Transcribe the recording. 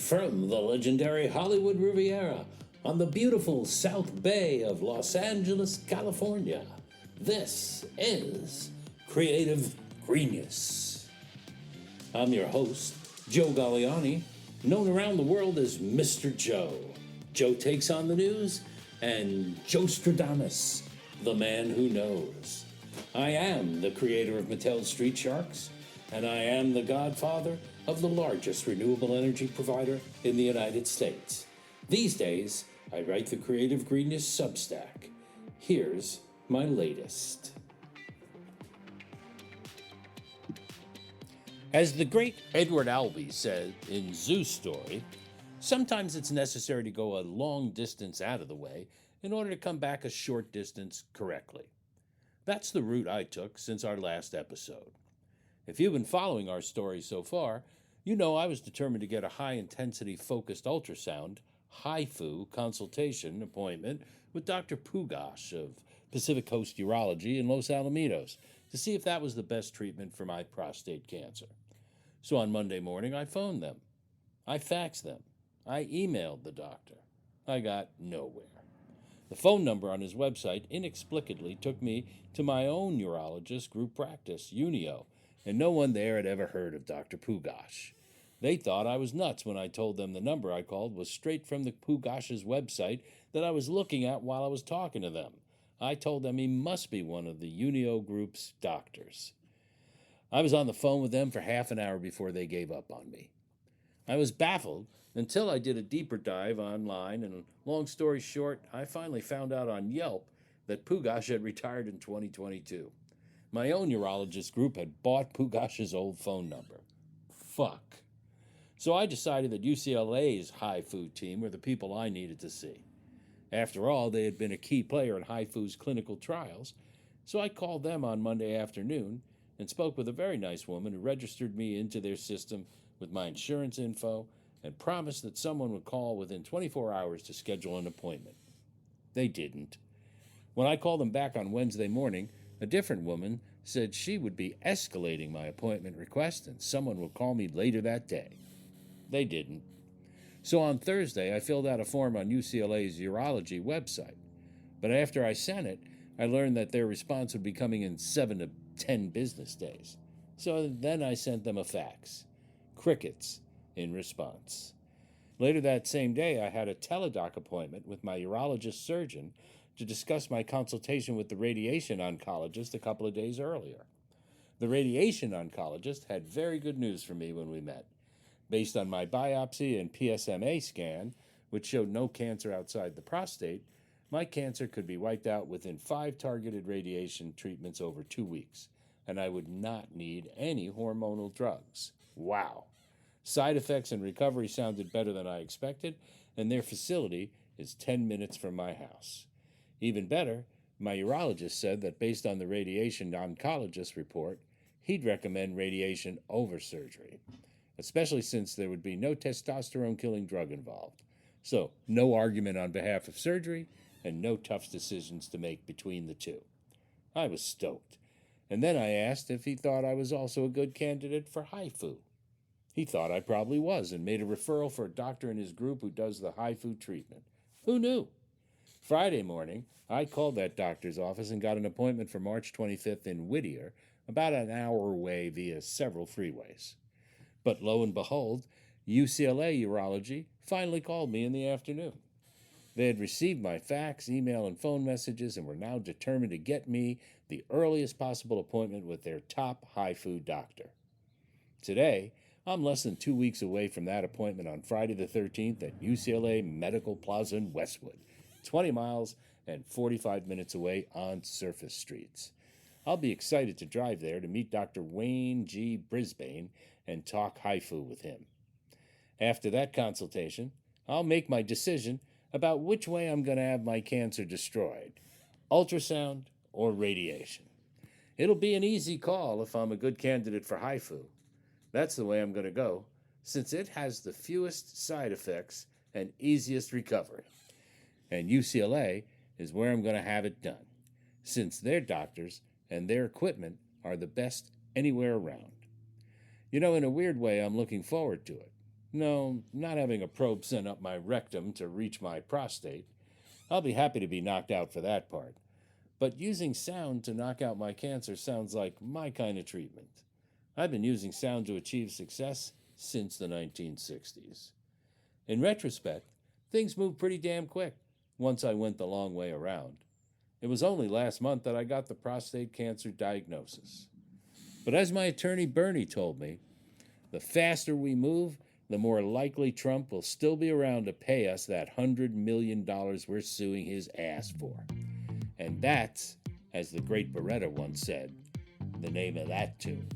From the legendary Hollywood Riviera on the beautiful South Bay of Los Angeles, California, this is Creative Genius. I'm your host, Joe Galliani, known around the world as Mr. Joe. Joe takes on the news, and Joe Stradamus, the man who knows. I am the creator of Mattel's Street Sharks, and I am the godfather of the largest renewable energy provider in the United States. These days, I write the Creative Genius Substack. Here's my latest. As the great Edward Albee said in Zoo's story, sometimes it's necessary to go a long distance out of the way in order to come back a short distance correctly. That's the route I took since our last episode. If you've been following our story so far, you know I was determined to get a high-intensity focused ultrasound, HIFU, consultation appointment with Dr. Pugash of Pacific Coast Urology in Los Alamitos to see if that was the best treatment for my prostate cancer. So on Monday morning, I phoned them. I faxed them. I emailed the doctor. I got nowhere. The phone number on his website inexplicably took me to my own urologist group practice, Unio, and no one there had ever heard of Dr. Pugash. They thought I was nuts when I told them the number I called was straight from the Pugash's website that I was looking at while I was talking to them. I told them he must be one of the Unio group's doctors. I was on the phone with them for half an hour before they gave up on me. I was baffled until I did a deeper dive online, and long story short, I finally found out on Yelp that Pugash had retired in 2022. My own urologist group had bought Pugash's old phone number. Fuck. So I decided that UCLA's HIFU team were the people I needed to see. After all, they had been a key player in HIFU's clinical trials, so I called them on Monday afternoon and spoke with a very nice woman who registered me into their system with my insurance info and promised that someone would call within 24 hours to schedule an appointment. They didn't. When I called them back on Wednesday morning, a different woman said she would be escalating my appointment request and someone would call me later that day. They didn't. So on Thursday, I filled out a form on UCLA's urology website. But after I sent it, I learned that their response would be coming in 7 to 10 business days. So then I sent them a fax. Crickets in response. Later that same day, I had a teledoc appointment with my urologist surgeon to discuss my consultation with the radiation oncologist a couple of days earlier. The radiation oncologist had very good news for me when we met. Based on my biopsy and PSMA scan, which showed no cancer outside the prostate, my cancer could be wiped out within 5 targeted radiation treatments over 2 weeks, and I would not need any hormonal drugs. Wow. Side effects and recovery sounded better than I expected, and their facility is 10 minutes from my house. Even better, my urologist said that based on the radiation oncologist report, he'd recommend radiation over surgery, especially since there would be no testosterone-killing drug involved. So, no argument on behalf of surgery and no tough decisions to make between the two. I was stoked, and then I asked if he thought I was also a good candidate for HIFU. He thought I probably was and made a referral for a doctor in his group who does the HIFU treatment. Who knew? Friday morning, I called that doctor's office and got an appointment for March 25th in Whittier, about an hour away via several freeways. But lo and behold, UCLA Urology finally called me in the afternoon. They had received my fax, email, and phone messages and were now determined to get me the earliest possible appointment with their top HIFU doctor. Today, I'm less than 2 weeks away from that appointment on Friday the 13th at UCLA Medical Plaza in Westwood, 20 miles and 45 minutes away on surface streets. I'll be excited to drive there to meet Dr. Wayne G. Brisbane and talk HIFU with him. After that consultation, I'll make my decision about which way I'm going to have my cancer destroyed, ultrasound or radiation. It'll be an easy call if I'm a good candidate for HIFU. That's the way I'm going to go, since it has the fewest side effects and easiest recovery. And UCLA is where I'm going to have it done, since their doctors and their equipment are the best anywhere around. You know, in a weird way, I'm looking forward to it. No, not having a probe sent up my rectum to reach my prostate. I'll be happy to be knocked out for that part. But using sound to knock out my cancer sounds like my kind of treatment. I've been using sound to achieve success since the 1960s. In retrospect, things moved pretty damn quick once I went the long way around. It was only last month that I got the prostate cancer diagnosis. But as my attorney Bernie told me, the faster we move, the more likely Trump will still be around to pay us that $100 million we're suing his ass for. And that's, as the great Beretta once said, the name of that tune.